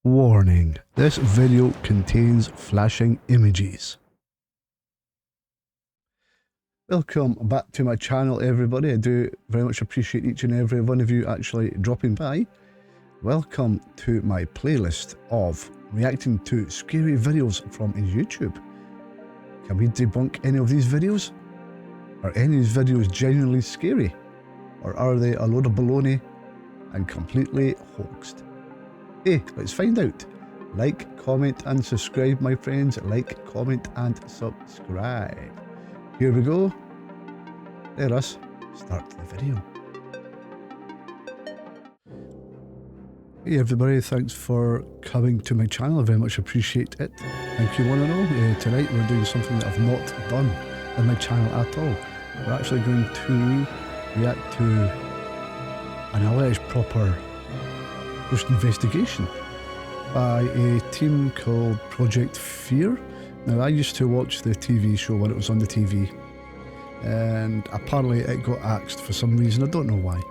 Warning, this video contains flashing images. Welcome back to my channel, everybody. I do very much appreciate each and every one of you actually dropping by. Welcome to my playlist of reacting to scary videos from YouTube. Can we debunk any of these videos? Are any of these videos genuinely scary? Or are they a load of baloney and completely hoaxed? Hey, let's find out. Like, comment and subscribe, my friends. Like, comment and subscribe. Here we go. Let us start the video. Hey everybody, thanks for coming to my channel. I very much appreciate it. Thank you, one and all. Tonight we're doing something that I've not done on my channel at all. We're actually going to react to an alleged proper ghost investigation by a team called Project Fear. Now, I used to watch the TV show when it was on the TV, and apparently it got axed for some reason. I don't know why.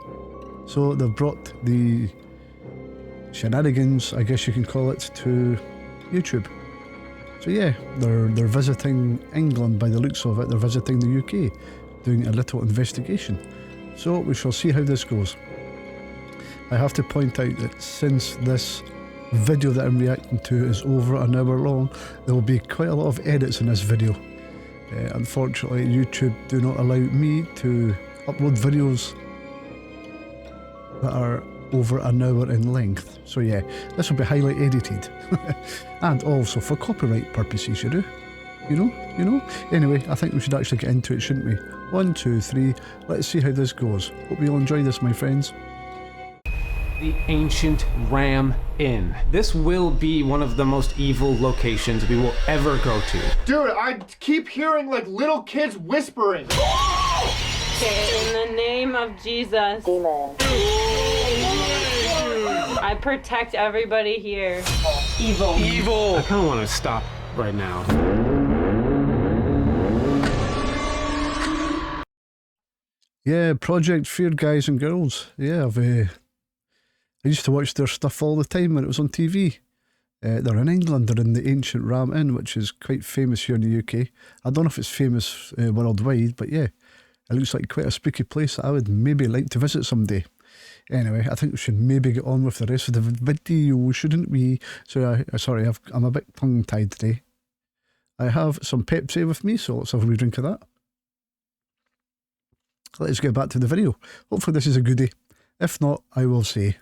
So they've brought the shenanigans, I guess you can call it, to YouTube. So yeah, they're visiting England by the looks of it. They're visiting the UK, doing a little investigation. So we shall see how this goes. I have to point out that since this video that I'm reacting to is over an hour long, there will be quite a lot of edits in this video. Unfortunately, YouTube do not allow me to upload videos that are over an hour in length. So yeah, this will be highly edited. And also for copyright purposes, you know? Anyway, I think we should actually get into it, shouldn't we? 1, 2, 3, let's see how this goes. Hope you'll enjoy this, my friends. The Ancient Ram Inn. This will be one of the most evil locations we will ever go to. Dude, I keep hearing like little kids whispering. Okay, in the name of Jesus. Demon. I protect everybody here. Evil. Evil! I kind of want to stop right now. Yeah, Project Fear, guys and girls. Yeah, I used to watch their stuff all the time when it was on TV. They're in England, they're in the Ancient Ram Inn, which is quite famous here in the UK. I don't know if it's famous worldwide, but yeah, it looks like quite a spooky place that I would maybe like to visit someday. Anyway, I think we should maybe get on with the rest of the video, shouldn't we? So, sorry, I'm a bit tongue-tied today. I have some Pepsi with me, so let's have a wee drink of that. Let's get back to the video. Hopefully this is a goodie. If not, I will say.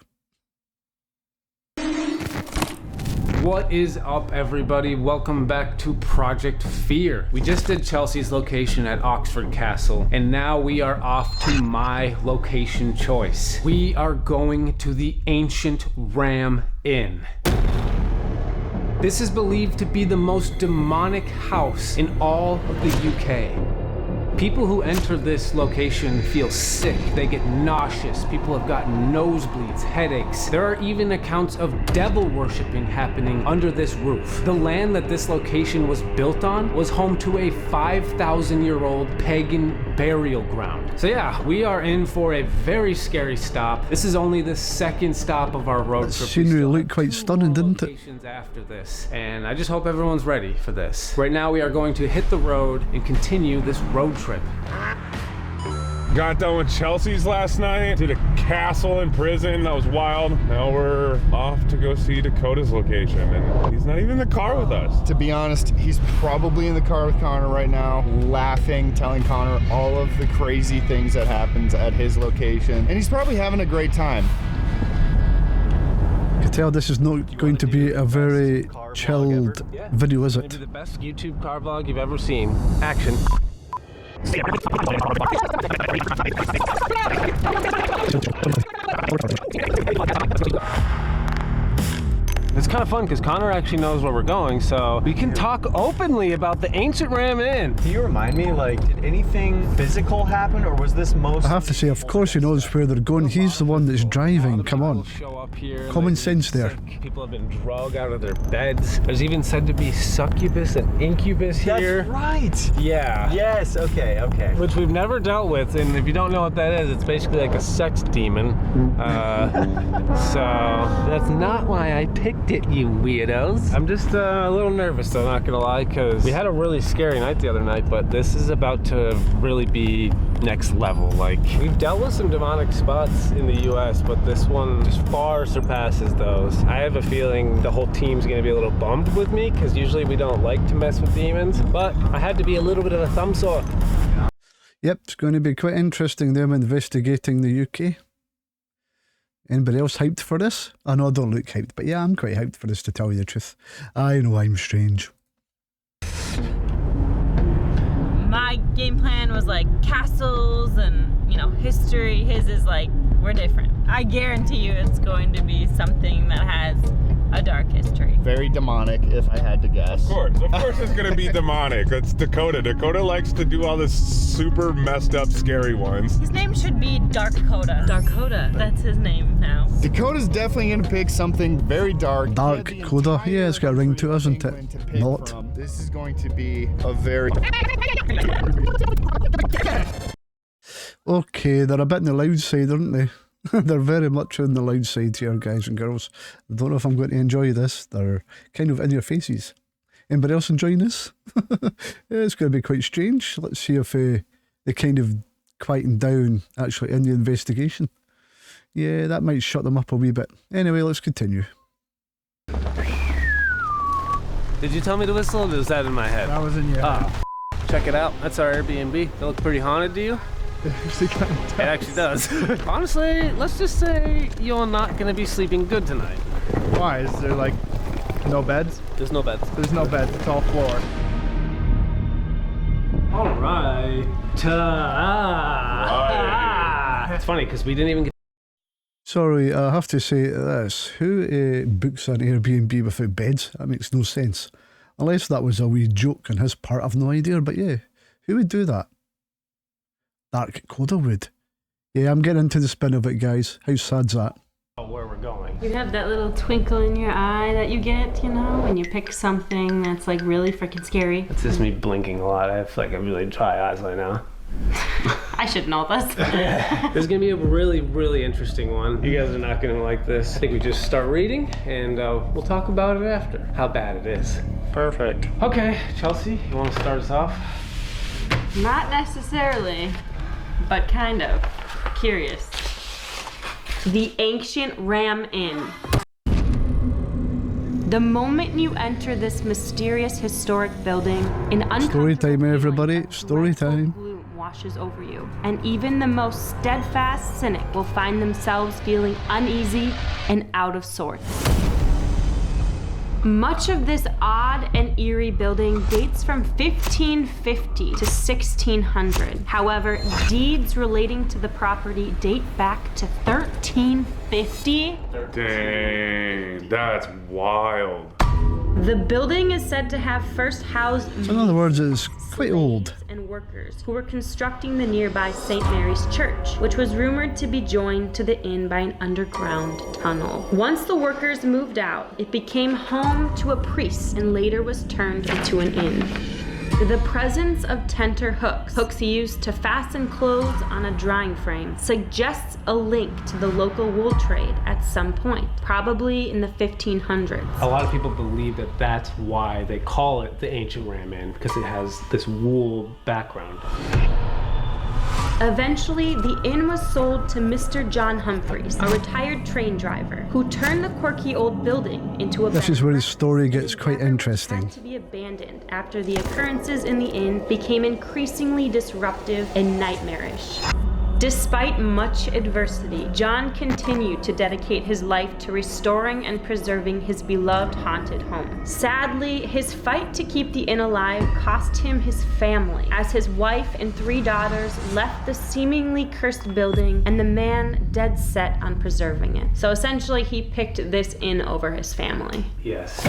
What is up, everybody? Welcome back to Project Fear. We just did Chelsea's location at Oxford Castle, and now we are off to my location choice. We are going to the Ancient Ram Inn. This is believed to be the most demonic house in all of the UK. People who enter this location feel sick, they get nauseous, people have gotten nosebleeds, headaches. There are even accounts of devil worshipping happening under this roof. The land that this location was built on was home to a 5,000-year-old pagan burial ground. So yeah, we are in for a very scary stop. This is only the second stop of our road trip. The scenery looked quite stunning, didn't it? After this, and I just hope everyone's ready for this. Right now we are going to hit the road and continue this road trip. Got done with Chelsea's last night, did a castle in prison, that was wild. Now we're off to go see Dakota's location, and he's not even in the car with us. To be honest, he's probably in the car with Connor right now, laughing, telling Connor all of the crazy things that happens at his location, and he's probably having a great time. You can tell this is not going to be a very chilled video, is it? Maybe the best YouTube car vlog you've ever seen. Action. It's kind of fun because Connor actually knows where we're going, so we can talk openly about the Ancient Ram Inn. Can you remind me, like, did anything physical happen, or was this most... I have to say, of course he knows where they're going. He's the one that's driving, come on. Common sense there. People have been drugged out of their beds. There's even said to be succubus and incubus here. That's right! Yeah. Yes, okay. Which we've never dealt with, and if you don't know what that is, it's basically like a sex demon. So that's not why I picked it, you weirdos. I'm just a little nervous, though, not gonna lie, because we had a really scary night the other night, but this is about to really be next level. Like, we've dealt with some demonic spots in the US, but this one just far surpasses those. I have a feeling the whole team's gonna be a little bummed with me, because usually we don't like to mess with demons, but I had to be a little bit of a thumb sore. Yep, it's going to be quite interesting, them investigating the UK. Anybody else hyped for this? I know I don't look hyped, but yeah, I'm quite hyped for this, to tell you the truth. I know I'm strange. My game plan was like castles and, you know, history. His is like, we're different. I guarantee you it's going to be something that has a dark history. Very demonic, if I had to guess. Of course it's gonna be demonic. That's Dakota. Dakota likes to do all this super messed up, scary ones. His name should be Darkota. Darkota, that's his name now. Dakota's definitely gonna pick something very dark. Dark The Coda. entire Yeah, it's got a ring to it, hasn't region it? to pick Not. from. This is going to be a very... Okay, they're a bit on the loud side, aren't they? They're very much on the loud side here, guys and girls. I don't know if I'm going to enjoy this. They're kind of in your faces. Anybody else enjoying this? Yeah, it's going to be quite strange. Let's see if they kind of quieten down actually in the investigation. Yeah, that might shut them up a wee bit. Anyway, let's continue. Did you tell me to whistle, or was that in my head? That was in your head. Check it out. That's our Airbnb. It looks pretty haunted to you? It actually does. Honestly, let's just say you're not going to be sleeping good tonight. Why? Is there like no beds? There's no beds. There's no beds. It's all floor. All right. It's funny because we didn't even get. Sorry, I have to say this. Who books an Airbnb without beds? That makes no sense. Unless that was a wee joke on his part, I've no idea. But yeah, who would do that? Dark Coda would. Yeah, I'm getting into the spin of it, guys. How sad's that? Where we're going. You have that little twinkle in your eye that you get, you know, when you pick something that's like really freaking scary. It's just me blinking a lot. I have like a really dry eyes right now. I should know this. This is gonna be a really, really interesting one. You guys are not gonna like this. I think we just start reading and we'll talk about it after. How bad it is. Perfect. Okay, Chelsea, you want to start us off? Not necessarily, but kind of. Curious. The Ancient Ram Inn. The moment you enter this mysterious historic building, an Story time, everybody. uncomfortable Story time. gloom washes over you, and even the most steadfast cynic will find themselves feeling uneasy and out of sorts. Much of this odd and eerie building dates from 1550 to 1600. However, deeds relating to the property date back to 1350. Dang, that's wild. The building is said to have first housed So in other words, it's quite old. slaves and workers who were constructing the nearby St. Mary's Church, which was rumored to be joined to the inn by an underground tunnel. Once the workers moved out, it became home to a priest and later was turned into an inn. The presence of tenter hooks used to fasten clothes on a drying frame, suggests a link to the local wool trade at some point, probably in the 1500s. A lot of people believe that that's why they call it the Ancient Ram Inn, because it has this wool background. Eventually, the inn was sold to Mr. John Humphreys, a retired train driver, who turned the quirky old building into a This is where the bed and story breakfast. gets quite However, it interesting. had to be abandoned after the occurrences in the inn became increasingly disruptive and nightmarish. Despite much adversity, John continued to dedicate his life to restoring and preserving his beloved haunted home. Sadly, his fight to keep the inn alive cost him his family, as his wife and 3 daughters left the seemingly cursed building and the man dead set on preserving it. So essentially, he picked this inn over his family. Yes.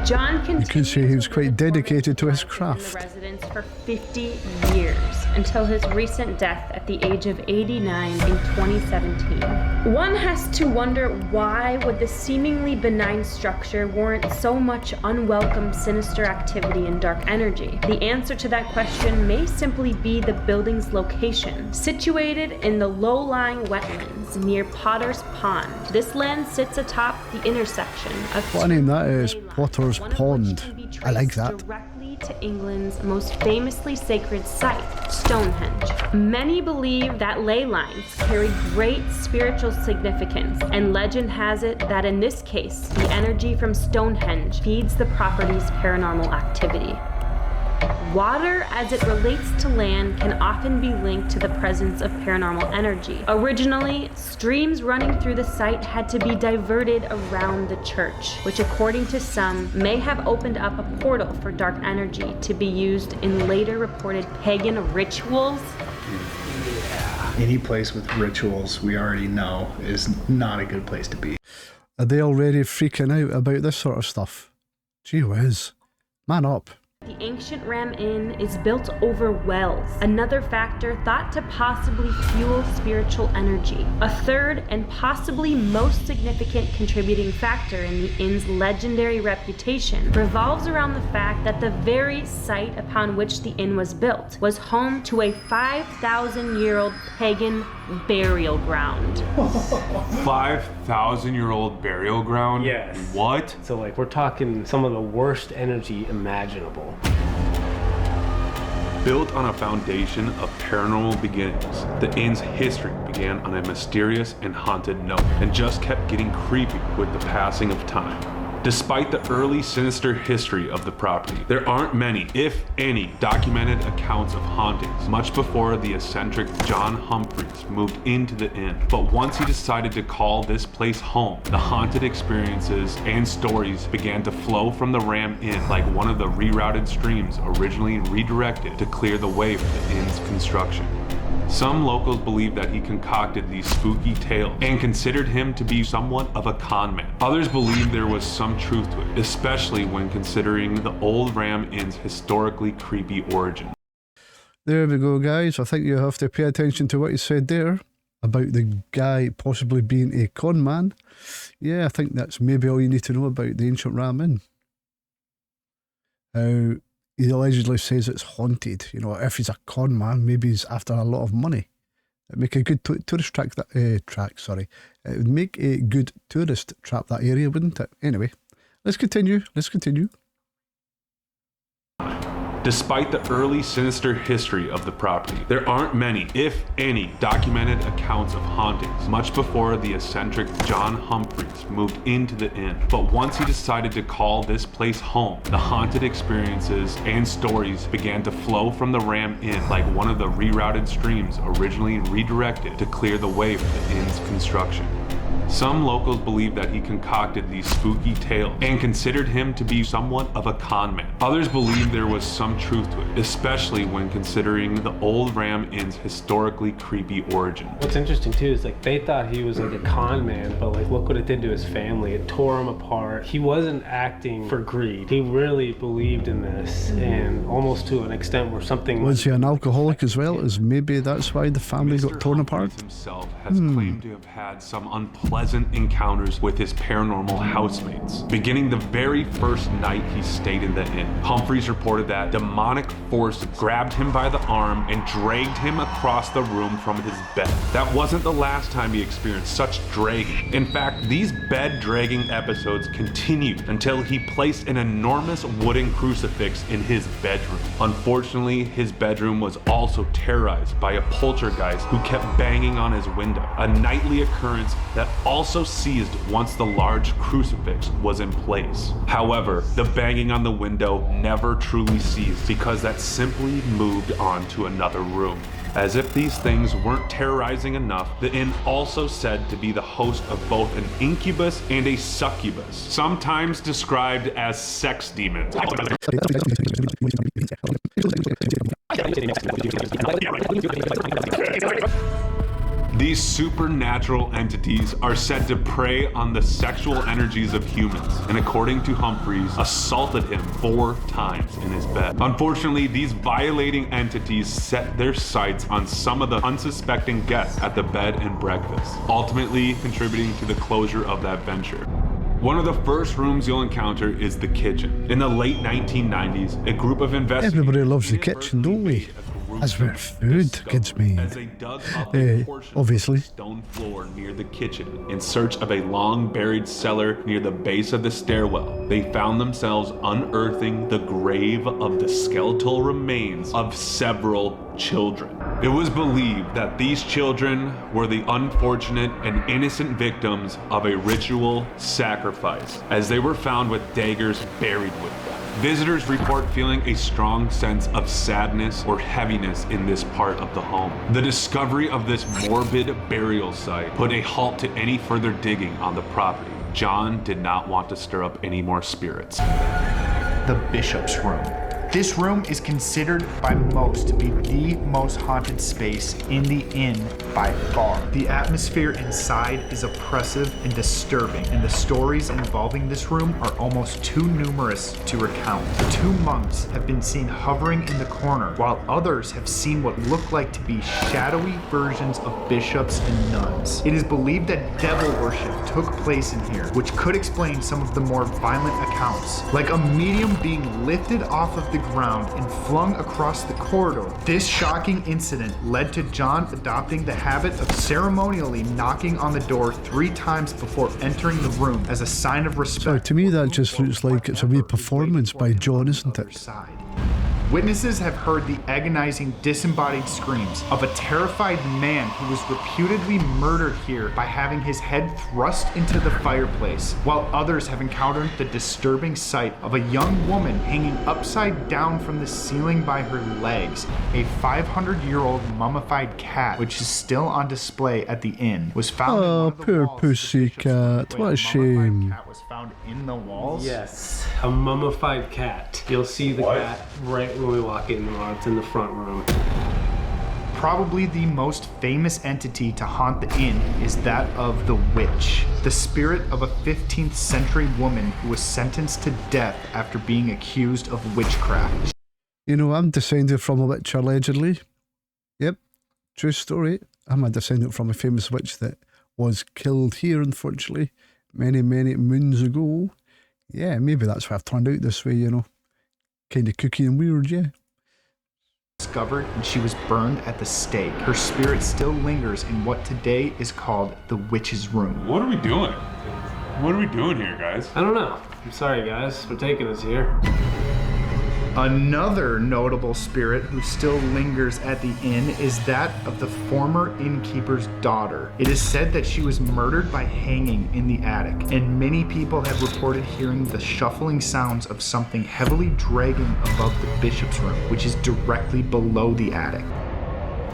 John continued You could say he was to quite live dedicated to his in craft. the residence for 50 years until his recent death at the age of 89 in 2017. One has to wonder, why would this seemingly benign structure warrant so much unwelcome, sinister activity and dark energy? The answer to that question may simply be the building's location. Situated in the low-lying wetlands near Potter's Pond, this land sits atop the intersection of What a name that is, ley lines, Potter's one of which Pond. can be I like traced that. directly to England's most famously sacred site, Stonehenge. Many believe that ley lines carry great spiritual significance, and legend has it that in this case, the energy from Stonehenge feeds the property's paranormal activity. Water, as it relates to land, can often be linked to the presence of paranormal energy. Originally, streams running through the site had to be diverted around the church, which according to some may have opened up a portal for dark energy to be used in later reported pagan rituals. Any place with rituals, we already know, is not a good place to be. Are they already freaking out about this sort of stuff? Gee whiz. Man up. The ancient Ram Inn is built over wells, another factor thought to possibly fuel spiritual energy. A third and possibly most significant contributing factor in the inn's legendary reputation revolves around the fact that the very site upon which the inn was built was home to a 5,000-year-old pagan burial ground. 5,000-year-old burial ground? Yes. What? So like we're talking some of the worst energy imaginable. Built on a foundation of paranormal beginnings, the inn's history began on a mysterious and haunted note, and just kept getting creepy with the passing of time. Despite the early sinister history of the property, there aren't many, if any, documented accounts of hauntings, much before the eccentric John Humphreys moved into the inn. But once he decided to call this place home, the haunted experiences and stories began to flow from the Ram Inn like one of the rerouted streams originally redirected to clear the way for the inn's construction. Some locals believe that he concocted these spooky tales and considered him to be somewhat of a con man. Others believe there was some truth to it, especially when considering the old Ram Inn's historically creepy origin. There we go, guys. I think you have to pay attention to what he said there about the guy possibly being a con man. Yeah, I think that's maybe all you need to know about the ancient Ram Inn. How he allegedly says it's haunted. You know, if he's a con man, maybe he's after a lot of money. It'd make a good tourist track. It would make a good tourist trap, that area, wouldn't it? Anyway, let's continue. Despite the early sinister history of the property, there aren't many, if any, documented accounts of hauntings, much before the eccentric John Humphreys moved into the inn. But once he decided to call this place home, the haunted experiences and stories began to flow from the Ram Inn like one of the rerouted streams originally redirected to clear the way for the inn's construction. Some locals believe that he concocted these spooky tales and considered him to be somewhat of a con man. Others believe there was some truth to it, especially when considering the old Ram Inn's historically creepy origin. What's interesting too is like they thought he was like a con man, but like look what it did to his family. It tore him apart. He wasn't acting for greed. He really believed in this, and almost to an extent where something Was he an alcoholic as well? As maybe that's why the family got torn apart? Himself has claimed to have had some unpleasant encounters with his paranormal housemates. Beginning the very first night he stayed in the inn, Humphreys reported that demonic forces grabbed him by the arm and dragged him across the room from his bed. That wasn't the last time he experienced such dragging. In fact, these bed dragging episodes continued until he placed an enormous wooden crucifix in his bedroom. Unfortunately, his bedroom was also terrorized by a poltergeist who kept banging on his window, a nightly occurrence that also ceased once the large crucifix was in place. However, the banging on the window never truly ceased because that simply moved on to another room. As if these things weren't terrorizing enough, the inn also said to be the host of both an incubus and a succubus, sometimes described as sex demons. These These supernatural entities are said to prey on the sexual energies of humans, and according to Humphreys, assaulted him 4 times in his bed. Unfortunately, these violating entities set their sights on some of the unsuspecting guests at the bed and breakfast, ultimately contributing to the closure of that venture. One of the first rooms you'll encounter is the kitchen. In the late 1990s, a group of investigators... Everybody loves the kitchen, don't we? That's where food gets made. As they dug up a portion obviously. of the stone floor near the kitchen in search of a long buried cellar near the base of the stairwell, they found themselves unearthing the grave of the skeletal remains of several children. It was believed that these children were the unfortunate and innocent victims of a ritual sacrifice, as they were found with daggers buried with them. Visitors report feeling a strong sense of sadness or heaviness in this part of the home. The discovery of this morbid burial site put a halt to any further digging on the property. John did not want to stir up any more spirits. The Bishop's Room. This room is considered by most to be the most haunted space in the inn by far. The atmosphere inside is oppressive and disturbing, and the stories involving this room are almost too numerous to recount. 2 monks have been seen hovering in the corner, while others have seen what look like to be shadowy versions of bishops and nuns. It is believed that devil worship took place in here, which could explain some of the more violent accounts, like a medium being lifted off of the ground and flung across the corridor. This shocking incident led to John adopting the habit of ceremonially knocking on the door 3 times before entering the room as a sign of respect. So to me that just looks like it's a wee performance by John, isn't it? Witnesses have heard the agonizing, disembodied screams of a terrified man who was reputedly murdered here by having his head thrust into the fireplace, while others have encountered the disturbing sight of a young woman hanging upside down from the ceiling by her legs. A 500-year-old mummified cat, which is still on display at the inn, was found in one of the poor walls. pussycat, what a shame. Cat was found in the walls. Yes, a mummified cat. You'll see the cat right when we walk in tomorrow. It's in the front room. Probably the most famous entity to haunt the inn is that of the witch, the spirit of a 15th century woman who was sentenced to death after being accused of witchcraft. You know, I'm descended from a witch, allegedly. Yep, true story. I'm a descendant from a famous witch that was killed here, unfortunately, many, many moons ago. Yeah, maybe that's why I've turned out this way, you know. Kind of kooky and weird, yeah. Discovered, and she was burned at the stake. Her spirit still lingers in what today is called the witch's room. What are we doing? What are we doing here, guys? I don't know. I'm sorry, guys, for taking us here. Another notable spirit who still lingers at the inn is that of the former innkeeper's daughter. It is said that she was murdered by hanging in the attic, and many people have reported hearing the shuffling sounds of something heavily dragging above the bishop's room, which is directly below the attic.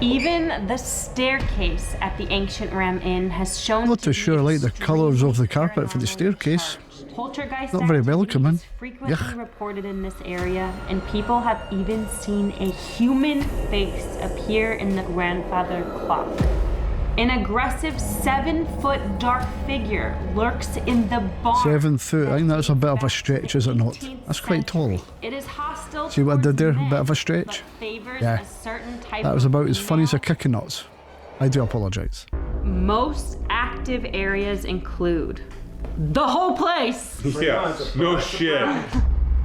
Even the staircase at the Ancient Ram Inn has shown Not to too be sure I like the extremely colours of the carpet for the staircase. Poltergeist Not very welcoming. activities frequently Yuck. reported in this area, and people have even seen a human face appear in the grandfather clock. An aggressive 7-foot dark figure lurks in the barn. 7 foot, I think that's a bit of a stretch, is it not? That's quite tall. It is hostile. See what I did there? A towards bit of a men, stretch? but favors Yeah. a certain type That was of about as funny as a man. kick of nuts. I do apologise. Most active areas include the whole place. Yeah, no shit.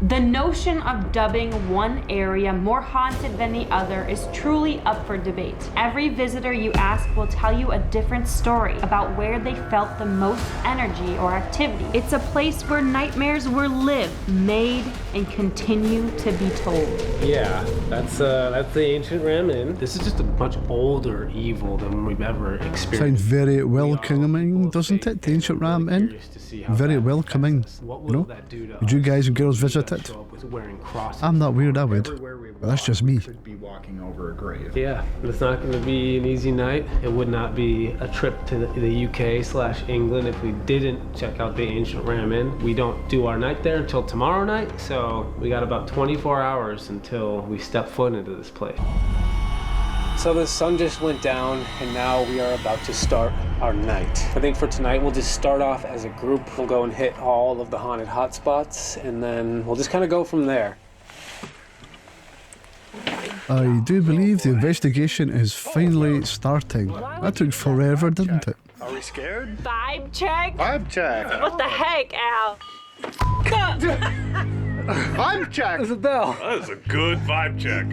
The notion of dubbing one area more haunted than the other is truly up for debate. Every visitor you ask will tell you a different story about where they felt the most energy or activity. It's a place where nightmares were lived, made, and continue to be told. Yeah, that's the Ancient Ram Inn. This is just a much older evil than we've ever experienced. Sounds very welcoming, doesn't it? The Ancient Ram Inn. Very welcoming, you know? Would you guys and girls visit it? I'm not weird, I would. But that's just me. Could be walking over a grave. Yeah, it's not going to be an easy night. It would not be a trip to the UK/England if we didn't check out the Ancient Ram Inn. We don't do our night there until tomorrow night, so we got about 24 hours until we step foot into this place. So the sun just went down and now we are about to start our night. I think for tonight we'll just start off as a group. We'll go and hit all of the haunted hotspots and then we'll just kind of go from there. I do believe the investigation is finally starting. That took forever, didn't it? Are we scared? Vibe check? Vibe check. What the heck, Al? Vibe check. There's a bell. That is a good vibe check.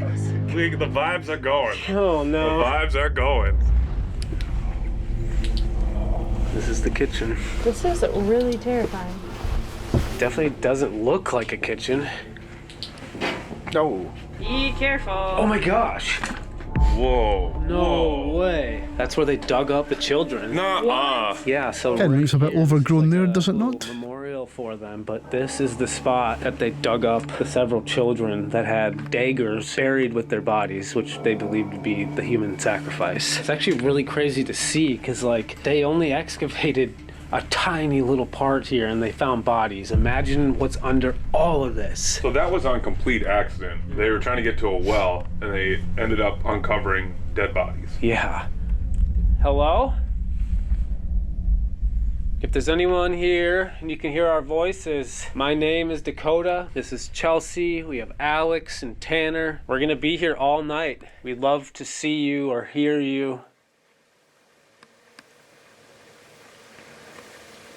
The vibes are going. Oh no. The vibes are going. This is the kitchen. This is really terrifying. Definitely doesn't look like a kitchen. No. Be careful. Oh my gosh. Whoa. No way. That's where they dug up the children. Nuh-uh. Yeah, so Kind of looks a bit overgrown there, does it not? Memorial for them, but this is the spot that they dug up the several children that had daggers buried with their bodies, which they believed to be the human sacrifice. It's actually really crazy to see because, like, they only excavated a tiny little part here and they found bodies. Imagine what's under all of this. So that was on complete accident. They were trying to get to a well and they ended up uncovering dead bodies. Yeah. Hello? If there's anyone here and you can hear our voices, my name is Dakota. This is Chelsea. We have Alex and Tanner. We're gonna be here all night. We'd love to see you or hear you.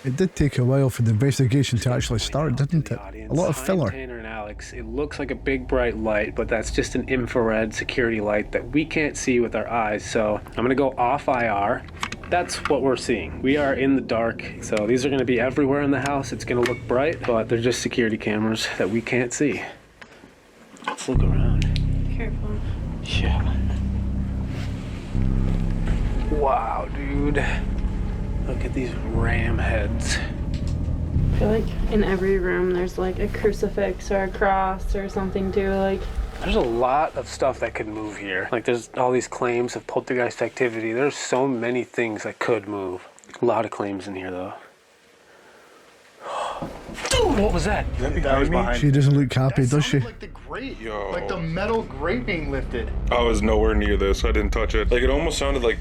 It did take a while for the investigation to actually start, didn't it? A lot of filler. Tanner and Alex, it looks like a big bright light, but that's just an infrared security light that we can't see with our eyes. So I'm gonna go off IR. That's what we're seeing. We are in the dark, so these are gonna be everywhere in the house. It's gonna look bright, but they're just security cameras that we can't see. Let's look around. Careful. Yeah. Wow, dude. Look at these ram heads. I feel like in every room there's like a crucifix or a cross or something too. Like, There's a lot of stuff that could move here. Like, there's all these claims of poltergeist activity. There's so many things that could move. A lot of claims in here, though. Dude, what was that? That was behind. She doesn't look happy, does she? Like the grate. Like the metal grate being lifted. I was nowhere near this. I didn't touch it. Like, it almost sounded like...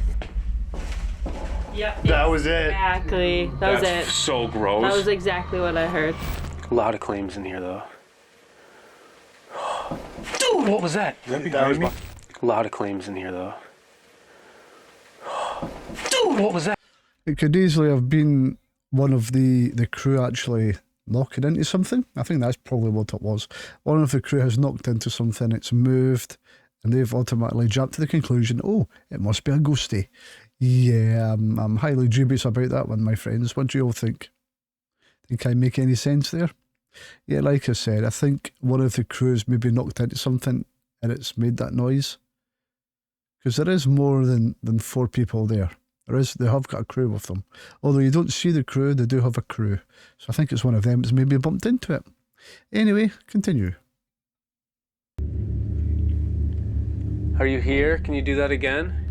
yep. That was it. Exactly. That was That's it. so gross. That was exactly what I heard. A lot of claims in here, though. Dude, what was that? That was behind. A lot of claims in here, though. Dude, what was that? It could easily have been one of the crew actually knocking into something. I think that's probably what it was. One of the crew has knocked into something, it's moved, and they've automatically jumped to the conclusion, oh, it must be a ghostie. Yeah, I'm highly dubious about that one, my friends. What do you all think? Think I make any sense there? Yeah, like I said, I think one of the crews maybe knocked into something and it's made that noise. Because there is more than 4 people there. They have got a crew with them. Although you don't see the crew, they do have a crew. So I think it's one of them that's maybe bumped into it. Anyway, continue. Are you here? Can you do that again?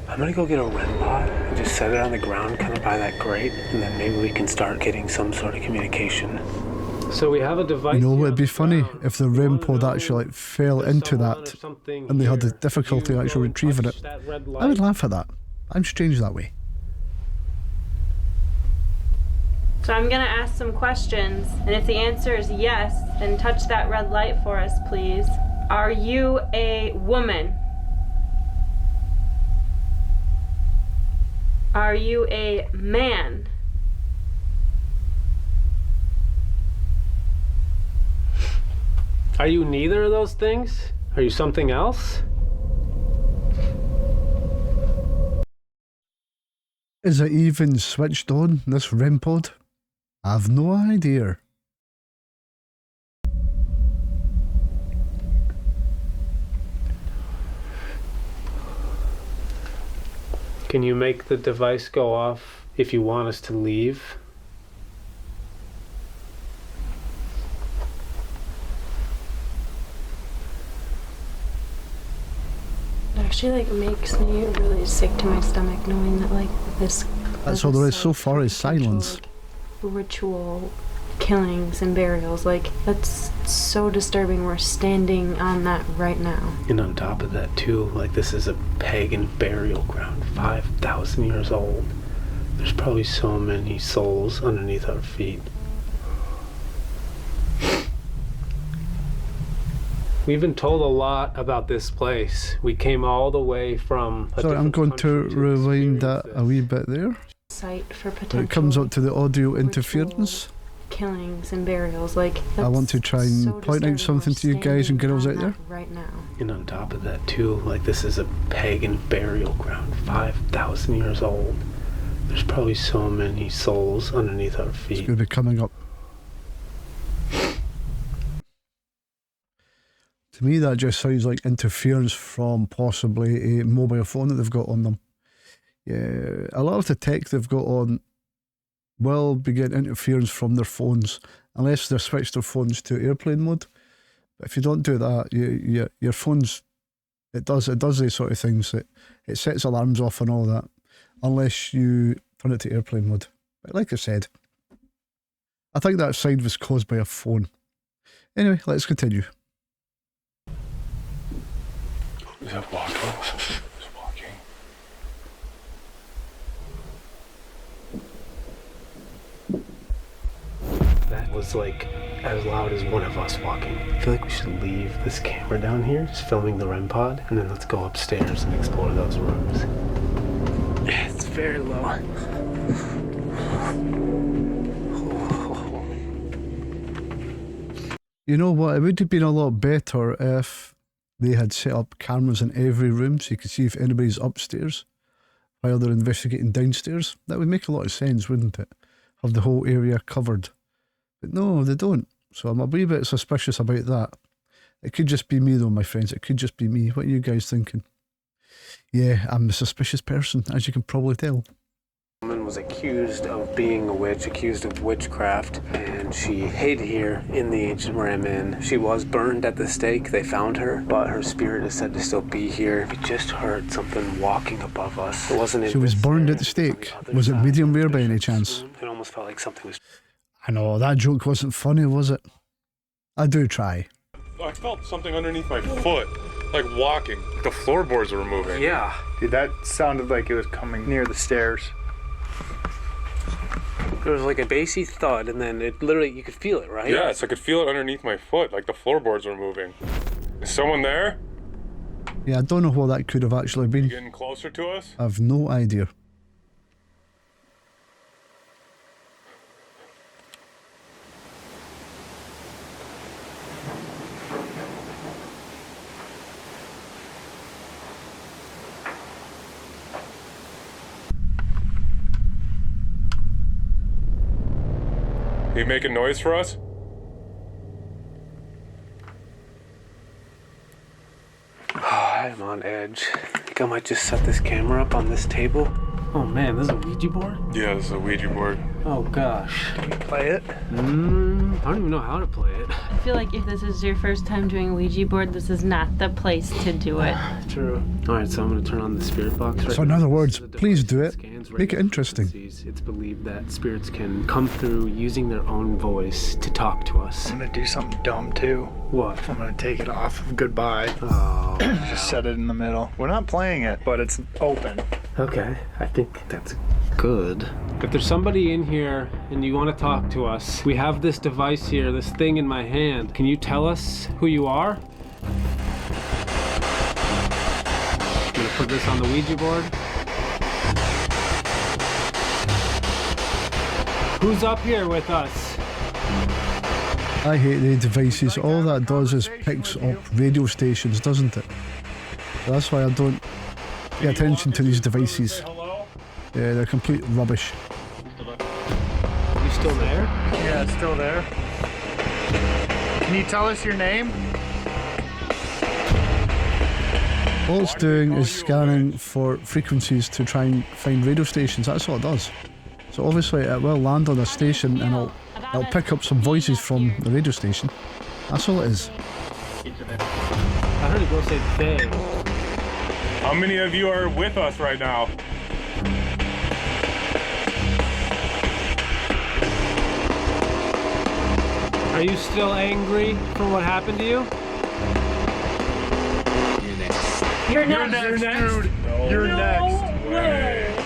I'm gonna go get a REM pod and just set it on the ground kind of by that grate, and then maybe we can start getting some sort of communication. So we have a device. You know, it'd be funny if the REM pod actually fell into that and they had the difficulty actually retrieving it. I would laugh at that. I'm strange that way. So I'm gonna ask some questions, and if the answer is yes, then touch that red light for us, please. Are you a woman? Are you a man? Are you neither of those things? Are you something else? Is it even switched on, this REM pod? I've no idea. Can you make the device go off if you want us to leave? It actually makes me really sick to my stomach knowing that this That's all there is so far is silence. Ritual killings and burials. Like, that's so disturbing. We're standing on that right now. And on top of that too, like, this is a pagan burial ground, 5,000 years old. There's probably so many souls underneath our feet. We've been told a lot about this place. We came all the way from Sorry, I'm going to rewind that a wee bit there. Site for potential. When it comes up to the audio interference, killings and burials. Like, I want to try and point out something to you guys and girls out there. Right now. And on top of that too, like, this is a pagan burial ground, 5,000 years old. There's probably so many souls underneath our feet. It's going to be coming up. To me, that just sounds like interference from possibly a mobile phone that they've got on them. Yeah, a lot of the tech they've got on will begin interference from their phones, unless they switch their phones to airplane mode. But if you don't do that, your phones, it does these sort of things. It sets alarms off and all that, unless you turn it to airplane mode. But like I said, I think that sound was caused by a phone. Anyway, let's continue. Is that walking? It's walking. That was like as loud as one of us walking. I feel like we should leave this camera down here, just filming the REM pod, and then let's go upstairs and explore those rooms. It's very low. You know what? It would have been a lot better if they had set up cameras in every room so you could see if anybody's upstairs while they're investigating downstairs. That would make a lot of sense, wouldn't it? Have the whole area covered. But no, they don't. So I'm a wee bit suspicious about that. It could just be me though, my friends. It could just be me. What are you guys thinking? Yeah, I'm a suspicious person, as you can probably tell. The woman was accused of being a witch, accused of witchcraft, and she hid here in the ancient REM Inn. She was burned at the stake. They found her, but her spirit is said to still be here. We just heard something walking above us. It wasn't. She was burned at the stake. Was it medium rare by any chance? It almost felt like something was. I know, that joke wasn't funny, was it? I do try. I felt something underneath my foot, like walking. The floorboards were moving. Yeah. Dude, that sounded like it was coming near the stairs. There was like a bassy thud, and then it literally, you could feel it, right? Yes, I could feel it underneath my foot, like the floorboards were moving. Is someone there? Yeah, I don't know what that could have actually been. Getting closer to us? I've no idea. Are you making noise for us? I'm on edge. I think I might just set this camera up on this table. Oh man, this is a Ouija board? Yeah, this is a Ouija board. Oh gosh. Play it? I don't even know how to play it. I feel like if this is your first time doing a Ouija board, this is not the place to do it. True. Alright, so I'm going to turn on the spirit box right So in now. other words, This is a please device do that it. scans Make it radio interesting. frequencies. It's believed that spirits can come through using their own voice to talk to us. I'm gonna do something dumb too. What? I'm gonna take it off of goodbye. Oh. Just set it in the middle. We're not playing it, but it's open. Okay, I think that's good. If there's somebody in here and you want to talk to us, we have this device here, this thing in my hand. Can you tell us who you are? I'm gonna put this on the Ouija board. Who's up here with us? I hate the devices. All that does is picks up radio stations, doesn't it? That's why I don't pay attention to these devices. Hello? Yeah, they're complete rubbish. You still there? Yeah, it's still there. Can you tell us your name? All it's doing is scanning for frequencies to try and find radio stations. That's all it does. So obviously it will land on a station and it'll pick up some voices from the radio station. That's all it is. I heard it go say they. How many of you are with us right now? Are you still angry for what happened to you? You're You're next. next, dude. You're next.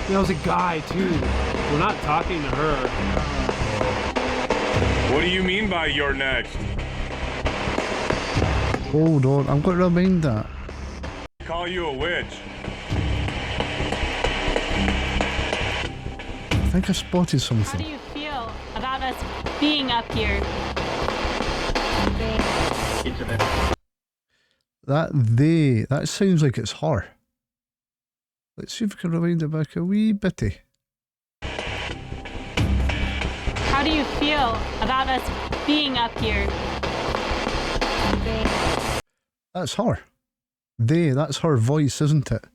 There was a guy too. We're not talking to her. What do you mean by you're next? Hold on, I'm going to remind that. Call you a witch. I think I spotted How something. do you feel about us being up here? That sounds like it's her. Let's see if we can rewind it back a wee bitty. How do you feel about us being up here? That's her. That's her voice, isn't it?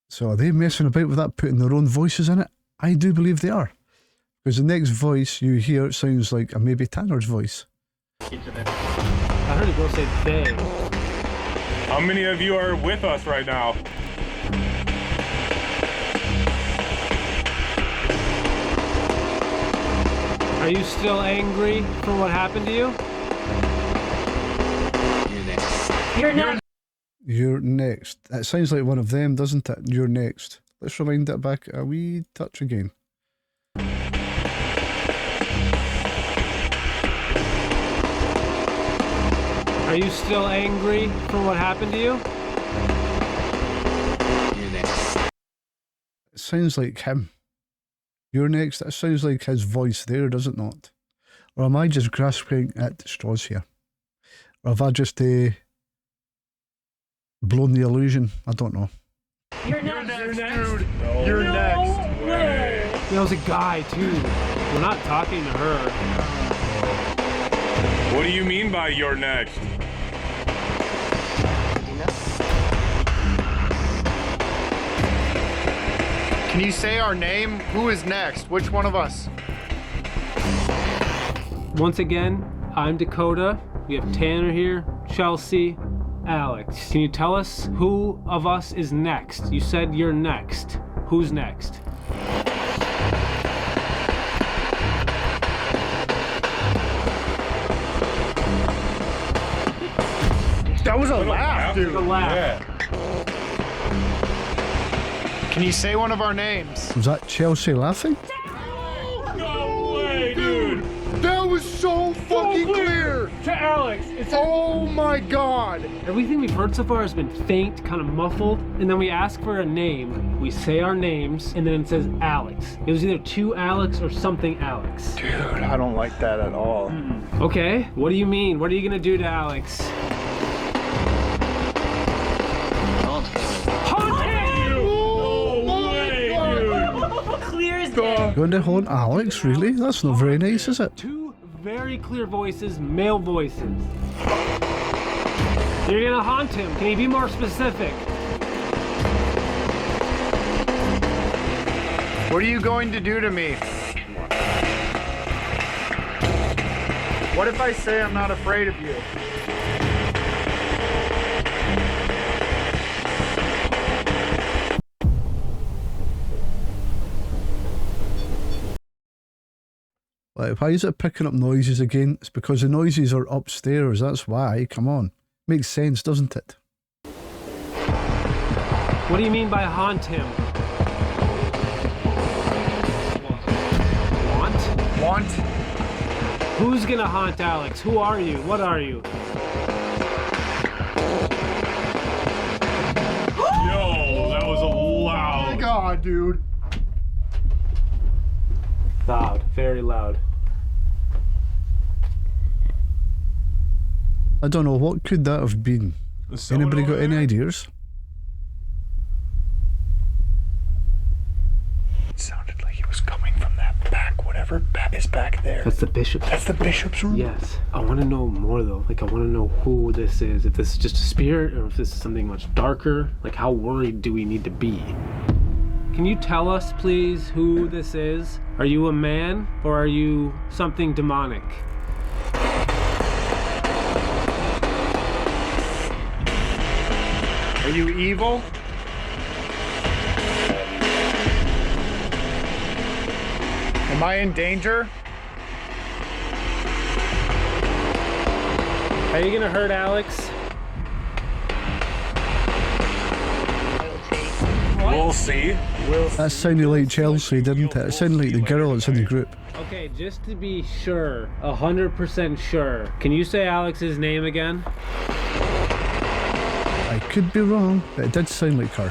So are they messing about with that, putting their own voices in it? I do believe they are. Because the next voice you hear sounds like a maybe Tanner's voice. I heard a girl say they. How many of you are with us right now? Are you still angry for what happened to you? You're next. You're next. It sounds like one of them, doesn't it? You're next. Let's rewind it back a wee touch again. Are you still angry for what happened to you? It sounds like him. You're next. That sounds like his voice there, does it not? Or am I just grasping at straws here? Or have I just blown the illusion? I don't know. You're next. Dude, you're next. There was a guy too. We're not talking to her. What do you mean by you're next? Can you say our name? Who is next? Which one of us? Once again, I'm Dakota. We have Tanner here, Chelsea, Alex. Can you tell us who of us is next? You said you're next. Who's next? That was a laugh, The dude. laugh. Can you say one of our names? Was that Chelsea laughing? No way, dude! That was so fucking clear. To Alex. Oh my god. Everything we've heard so far has been faint, kind of muffled, and then we ask for a name. We say our names, and then it says Alex. It was either to Alex or something Alex. Dude, I don't like that at all. Okay, what do you mean? What are you gonna do to Alex? Going to haunt Alex, really? That's not very nice, is it? Two very clear voices, male voices. You're gonna haunt him. Can you be more specific? What are you going to do to me? What if I say I'm not afraid of you? Like, why is it picking up noises again? It's because the noises are upstairs, that's why. Come on. Makes sense, doesn't it? What do you mean by haunt him? Want? Want? Who's gonna haunt Alex? Who are you? What are you? Yo, that was a loud. God, dude. Loud, very loud. I don't know, what could that have been? Anybody got any ideas? It sounded like it was coming from that back, whatever is back there. That's the bishop. That's the bishop's room? Yes. I want to know more though. Like, I want to know who this is. If this is just a spirit or if this is something much darker. Like, how worried do we need to be? Can you tell us, please, who this is? Are you a man or are you something demonic? Are you evil? Am I in danger? Are you gonna hurt Alex? We'll see. That sounded like Chelsea, didn't it? It sounded like the girl that's in the group. Okay, just to be sure, 100% sure, can you say Alex's name again? I could be wrong, but it did sound like her.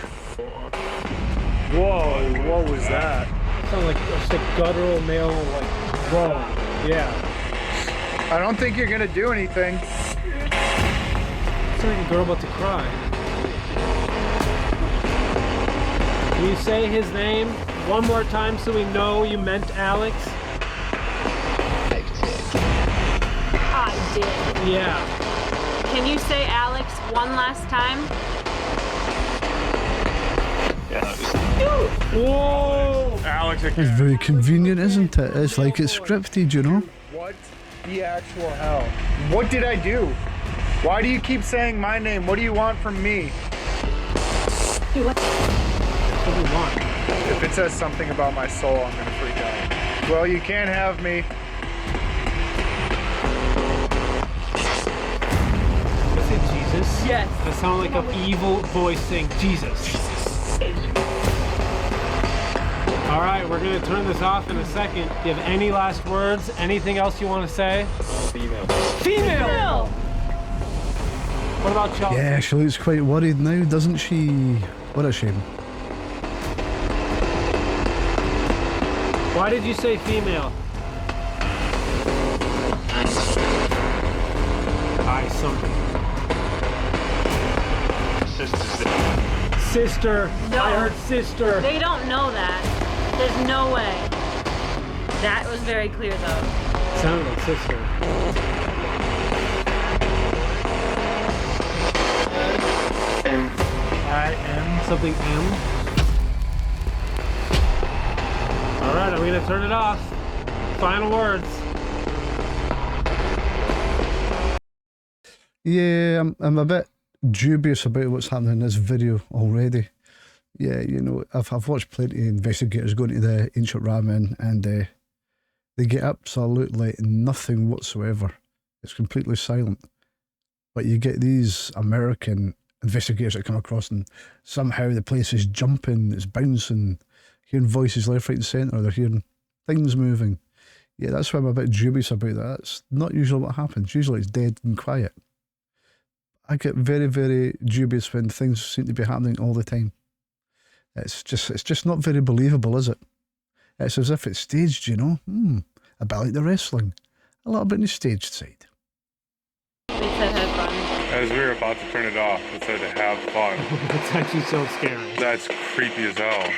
Whoa, what was that? Sound like just a guttural male, like, whoa, yeah. I don't think you're gonna do anything. It's like a girl about to cry. Can you say his name one more time so we know you meant Alex? I did. Yeah. Can you say Alex one last time? Whoa! Alex, It's very convenient, isn't it? It's like it's scripted, you know? What the actual hell? What did I do? Why do you keep saying my name? What do you want from me? What do you want? If it says something about my soul, I'm gonna freak out. Well, you can't have me. Is it Jesus? Yes. That sounded like an evil voice saying Jesus. All right, we're gonna turn this off in a second. Do you have any last words? Anything else you want to say? Female. Female! What about Chelsea? Yeah, she looks quite worried now, doesn't she? What a shame. Why did you say female? I something. Sister. No. I heard sister. They don't know that. There's no way. That was very clear though. Sounded like sister. I-M. Something M. All right, I'm gonna turn it off. Final words. Yeah, I'm a bit dubious about what's happening in this video already. Yeah, you know, I've watched plenty of investigators going to the ancient ramen and they get absolutely nothing whatsoever. It's completely silent. But you get these American investigators that come across and somehow the place is jumping, it's bouncing, hearing voices left, right and centre, they're hearing things moving. Yeah, that's why I'm a bit dubious about that. That's not usually what happens. Usually it's dead and quiet. I get very, very dubious when things seem to be happening all the time. It's just not very believable, is it? It's as if it's staged, you know? A bit like the wrestling. A little bit on the staged side. They said have fun. as we were about to turn it off, it said to have fun. That's actually so scary. That's creepy as hell.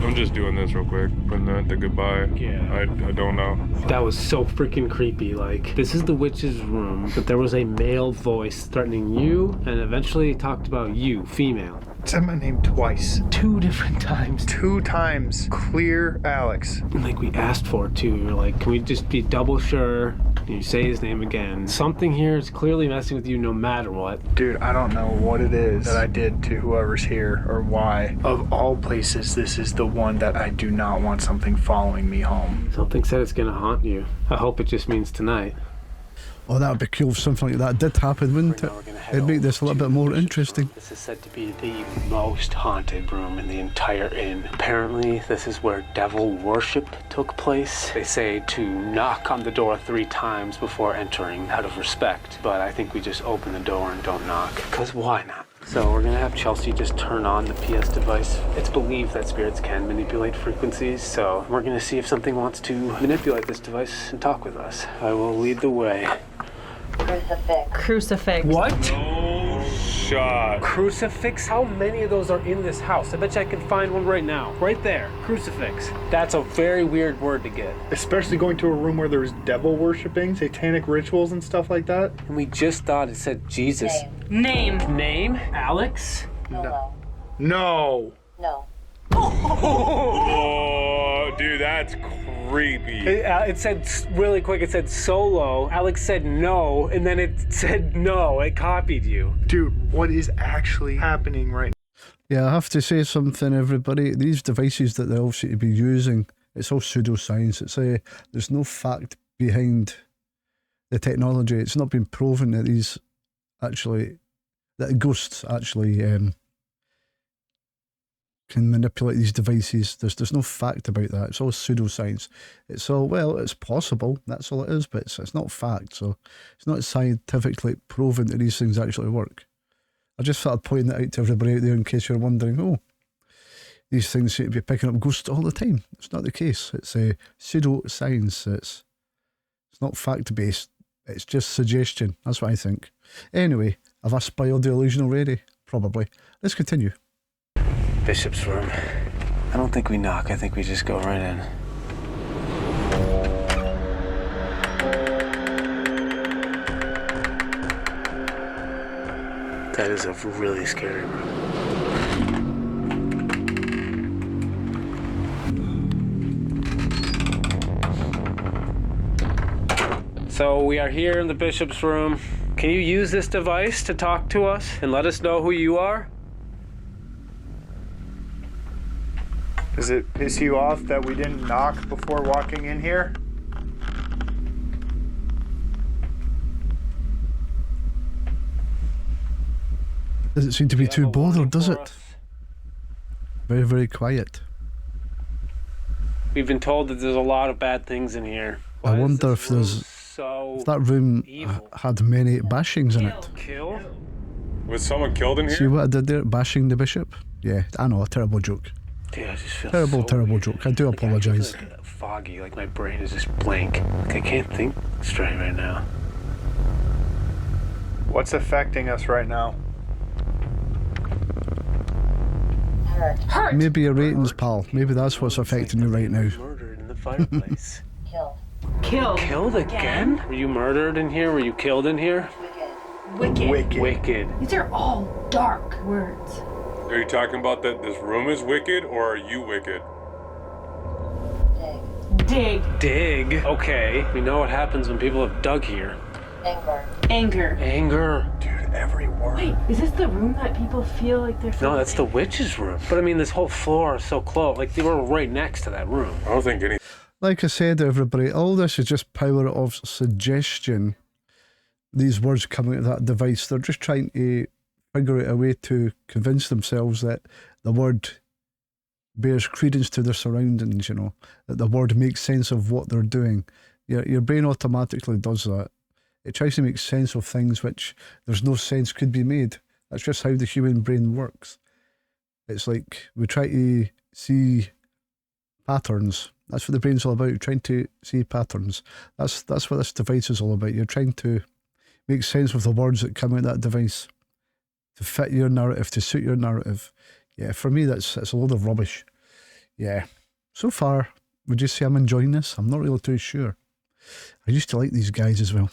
I'm just doing this real quick, putting the goodbye. Yeah. I don't know. That was so freaking creepy. Like, this is the witch's room, but there was a male voice threatening you, and eventually talked about you, female. Said my name twice. 2 different times. 2 times. Clear Alex. Like, we asked for it too. We were like, can we just be double sure? You say his name again. Something here is clearly messing with you no matter what. Dude, I don't know what it is that I did to whoever's here or why. Of all places, this is the one that I do not want something following me home. Something said it's gonna haunt you. I hope it just means tonight. Oh, that would be cool if something like that did happen, wouldn't it? It'd make this a little bit more interesting. This is said to be the most haunted room in the entire inn. Apparently, this is where devil worship took place. They say to knock on the door 3 times before entering, out of respect. But I think we just open the door and don't knock, because why not? So we're gonna have Chelsea just turn on the PS device. It's believed that spirits can manipulate frequencies, so we're gonna see if something wants to manipulate this device and talk with us. I will lead the way. Crucifix. What? No shot. Crucifix? How many of those are in this house? I bet you I can find one right now. Right there. Crucifix. That's a very weird word to get. Especially going to a room where there's devil worshipping, satanic rituals and stuff like that. And we just thought it said Jesus. Name. Name? Alex? No. No. Oh, dude, that's creepy. It said, really quick, it said solo. Alex said no, and then it said no. It copied you. Dude, what is actually happening right now? Yeah, I have to say something, everybody. These devices that they all seem to be using, it's all pseudoscience. It's there's no fact behind the technology. It's not been proven that that ghosts actually can manipulate these devices. There's no fact about that. It's all pseudoscience. It's all, well, it's possible. That's all it is, but it's not fact. So it's not scientifically proven that these things actually work. I just thought I'd point that out to everybody out there in case you're wondering, oh, these things seem to be picking up ghosts all the time. It's not the case. It's a pseudoscience. It's not fact-based. It's just suggestion. That's what I think. Anyway, have I spoiled the illusion already? Probably. Let's continue. Bishop's room. I don't think we knock. I think we just go right in. That is a really scary room. So we are here in the bishop's room. Can you use this device to talk to us and let us know who you are? Does it piss you off that we didn't knock before walking in here? Doesn't seem to be too bothered, does it? Very, very quiet. We've been told that there's a lot of bad things in here. I wonder if that room had many bashings in it. Kill? Was someone killed in here? See what I did there? Bashing the bishop? Yeah, I know, a terrible joke. Dude, I just feel Terrible joke. I do apologise. I feel like foggy, like my brain is just blank. Like I can't think straight right now. What's affecting us right now? Hurt. Maybe your ratings, pal. Maybe that's what's affecting you right now. Murdered in the fireplace. Killed. Killed again? Were you murdered in here? Were you killed in here? Wicked. These are all dark words. Are you talking about that this room is wicked, or are you wicked? Dig. Okay. We know what happens when people have dug here. Anger. Dude, every word. Wait, is this the room that people feel like they're... No, that's the witch's room. But I mean, this whole floor is so close. Like, they were right next to that room. I don't think any... Like I said, everybody, all this is just power of suggestion. These words coming out of that device, they're just trying to figure out a way to convince themselves that the word bears credence to their surroundings, you know, that the word makes sense of what they're doing. Your brain automatically does that. It tries to make sense of things which there's no sense could be made. That's just how the human brain works. It's like we try to see patterns. That's what the brain's all about, trying to see patterns. That's what this device is all about. You're trying to make sense of the words that come out of that device to fit your narrative, to suit your narrative. Yeah, for me, it's a load of rubbish. Yeah. So far, would you say I'm enjoying this? I'm not really too sure. I used to like these guys as well.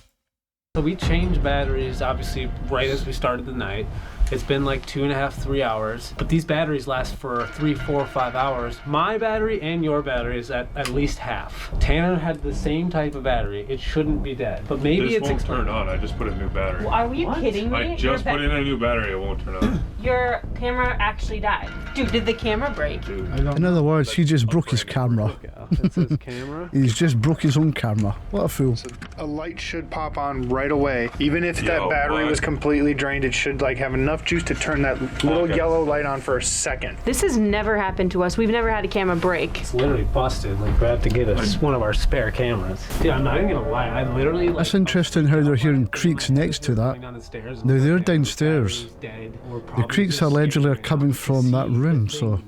So we changed batteries, obviously, right as we started the night. It's been like 2.5, 3 hours. But these batteries last for 3, 4, 5 hours. My battery and your battery is at least half. Tanner had the same type of battery. It shouldn't be dead. But maybe This it's won't turn on. I just put a new battery. Well, are you kidding me? I just put in a new battery. It won't turn on. Your camera actually died. Dude, did the camera break? In other words, he just broke his camera. It says camera. He's just broke his own camera. What a fool. So a light should pop on right away. Even if that Yo, battery what? was completely drained, it should like have enough juice to turn that little Okay. yellow light on for a second. This has never happened to us. We've never had a camera break. It's literally busted. Like, we have to get one of our spare cameras. Yeah, I'm not even gonna lie. I literally... Like, That's interesting how they're hearing creaks next to that. down the stairs. Now they're downstairs. The creaks allegedly are coming from that room, so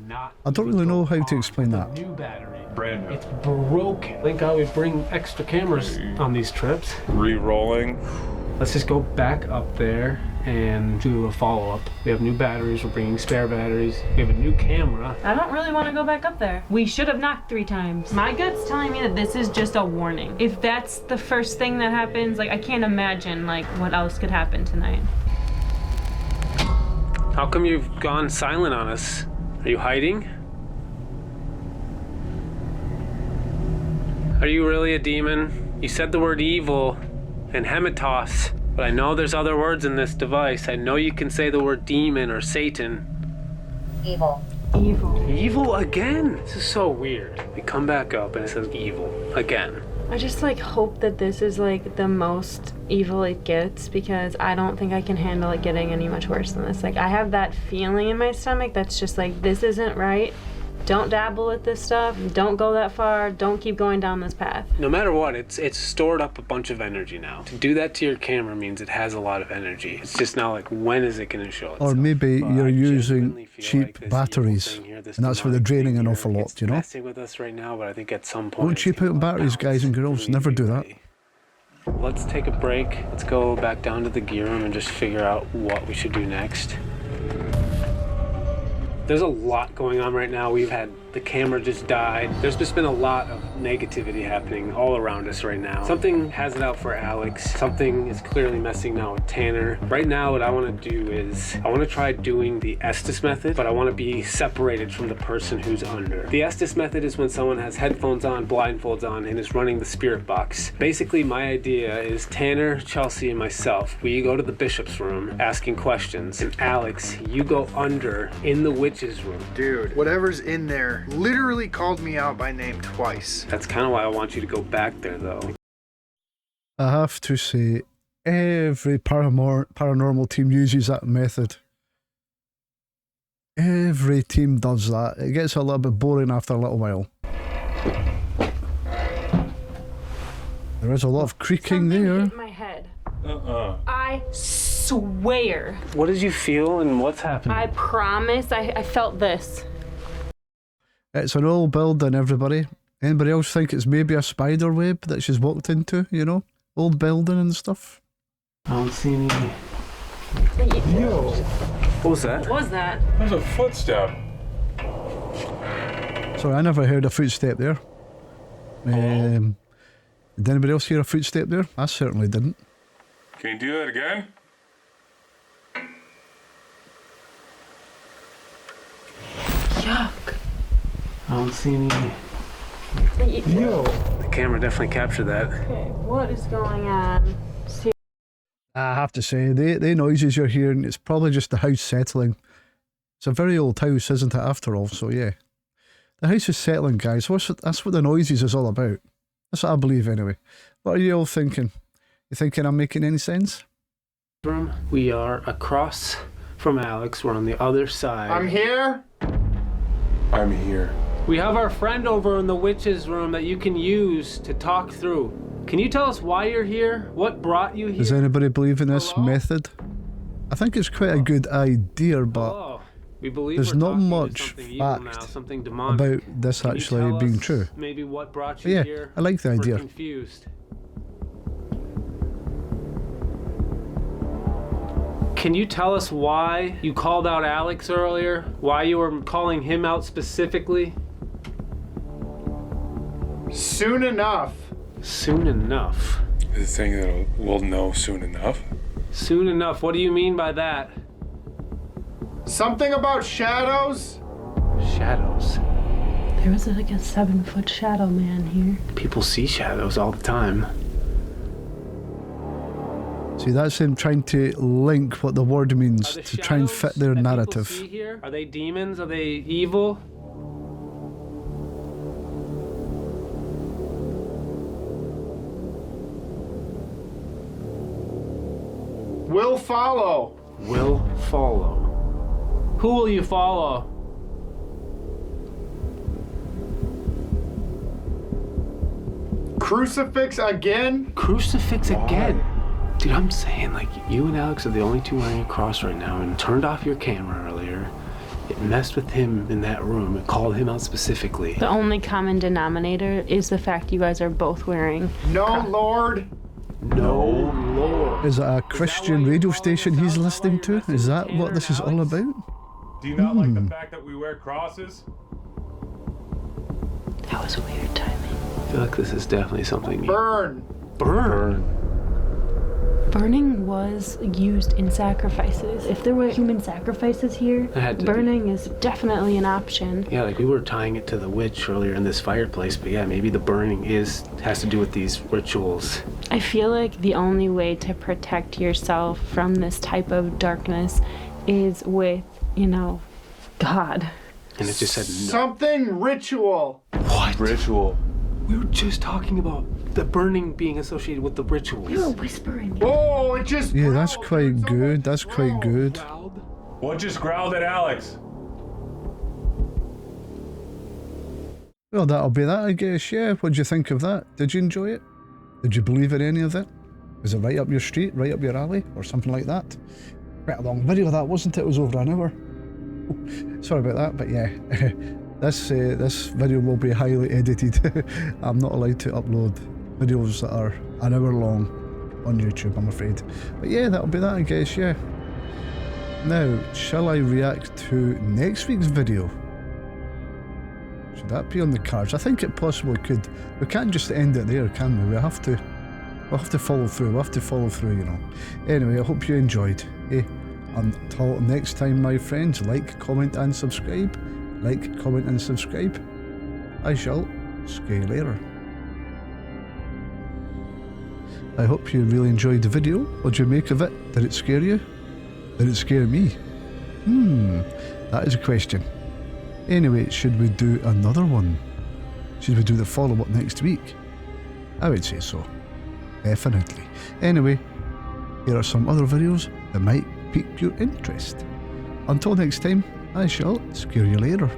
I don't really know how to explain that. New battery. Brand new. It's broken. Thank God we bring extra cameras on these trips. Re-rolling. Let's just go back up there and do a follow-up. We have new batteries. We're bringing spare batteries. We have a new camera. I don't really want to go back up there. We should have knocked 3 times. My gut's telling me that this is just a warning. If that's the first thing that happens, like, I can't imagine, like, what else could happen tonight. How come you've gone silent on us? Are you hiding? Are you really a demon? You said the word evil and hematos, but I know there's other words in this device. I know you can say the word demon or Satan. Evil. Evil again? This is so weird. We come back up and it says evil again. I just like hope that this is like the most evil it gets, because I don't think I can handle it getting any much worse than this. Like I have that feeling in my stomach that's just like, this isn't right. Don't dabble with this stuff. Don't go that far. Don't keep going down this path. No matter what, it's stored up a bunch of energy now. To do that to your camera means it has a lot of energy. It's just now like, when is it going to show itself? Or maybe But you're I using genuinely feel cheap like this batteries, evil thing here, this and that's where they're demonic draining thing an here, awful lot, it's you know? messing with us right now, but I think at some point Don't it's cheap gonna out batteries, bounce guys and girls. really Never do that. immediately. Let's take a break. Let's go back down to the gear room and just figure out what we should do next. There's a lot going on right now. We've had the camera just died. There's just been a lot of negativity happening all around us right now. Something has it out for Alex. Something is clearly messing now with Tanner. Right now, what I want to do is I want to try doing the Estes method, but I want to be separated from the person who's under. The Estes method is when someone has headphones on, blindfolds on, and is running the spirit box. Basically, my idea is Tanner, Chelsea, and myself, we go to the bishop's room asking questions, and Alex, you go under in the witch's room. Dude, whatever's in there literally called me out by name twice. That's kind of why I want you to go back there, though. I have to say, every paranormal team uses that method. Every team does that. It gets a little bit boring after a little while. There is a lot of creaking Something there. hit my head. I swear. What did you feel and what's happening? I promise I felt this. It's an old building, everybody. Anybody else think it's maybe a spider web that she's walked into, you know? Old building and stuff. I don't see any. Yo, What was that? What was that? there's a footstep. Sorry, I never heard a footstep there. Did anybody else hear a footstep there? I certainly didn't. Can you do that again? Yuck. I don't see any. Yo. The camera definitely captured that. Okay, what is going on? I have to say, the noises you're hearing, it's probably just the house settling. It's a very old house, isn't it, after all? So, yeah. The house is settling, guys. That's what the noises is all about. That's what I believe, anyway. What are you all thinking? You thinking I'm making any sense? We are across from Alex. We're on the other side. I'm here. I'm here. We have our friend over in the witch's room that you can use to talk through. Can you tell us why you're here? What brought you here? Does anybody believe in this Hello? method? I think it's quite a good idea, but Hello. We believe there's we're not talking to much something evil now, fact something demonic. about this Can you actually tell being us true. Maybe what brought But you yeah, here? I like the We're idea. confused. Can you tell us why you called out Alex earlier? Why you were calling him out specifically? Soon enough. Soon enough. The thing that we'll know soon enough. Soon enough. What do you mean by that? Something about shadows? Shadows. There was like a 7-foot shadow man here. People see shadows all the time. See, that's him trying to link what the word means Are the to try and fit shadows their that people narrative. see here? Are they demons? Are they evil? Will follow. Will follow. Who will you follow? Crucifix again? Crucifix again. Dude, I'm saying, like, you and Alex are the only two wearing a cross right now, and turned off your camera earlier. It messed with him in that room. It called him out specifically. The only common denominator is the fact you guys are both wearing. No, Lord. No Lord. Is it a Christian radio station he's listening to? Is that what this is all about? Do you not like the fact that we wear crosses? That was weird timing. I feel like this is definitely something. Burn. Burn. Burning was used in sacrifices. If there were human sacrifices here, It had to burning is definitely an option. Yeah, like we were tying it to the witch earlier in this fireplace, but yeah, maybe the burning has to do with these rituals. I feel like the only way to protect yourself from this type of darkness is with, God. And it just said no. Something ritual. What? Ritual. We were just talking about the burning being associated with the rituals. We were whispering. Oh, it just. Yeah, that's quite good. That's quite good. What just growled at Alex? Well, that'll be that, I guess. Yeah. What did you think of that? Did you enjoy it? Did you believe in any of it? Was it right up your street, right up your alley, or something like that? Quite a long video that, wasn't it? It was over an hour. Oh, sorry about that, but yeah. This video will be highly edited. I'm not allowed to upload videos that are an hour long on YouTube, I'm afraid. But yeah, that'll be that, I guess, yeah. Now, shall I react to next week's video? Should that be on the cards? I think it possibly could. We can't just end it there, can we? We'll have to follow through. We'll have to follow through, you know. Anyway, I hope you enjoyed. Until next time, my friends, like, comment and subscribe. Like, comment and subscribe. I shall see you later. I hope you really enjoyed the video. What did you make of it? Did it scare you? Did it scare me? That is a question. Anyway, should we do another one? Should we do the follow-up next week? I would say so. Definitely. Anyway, here are some other videos that might pique your interest. Until next time, I shall scare you later.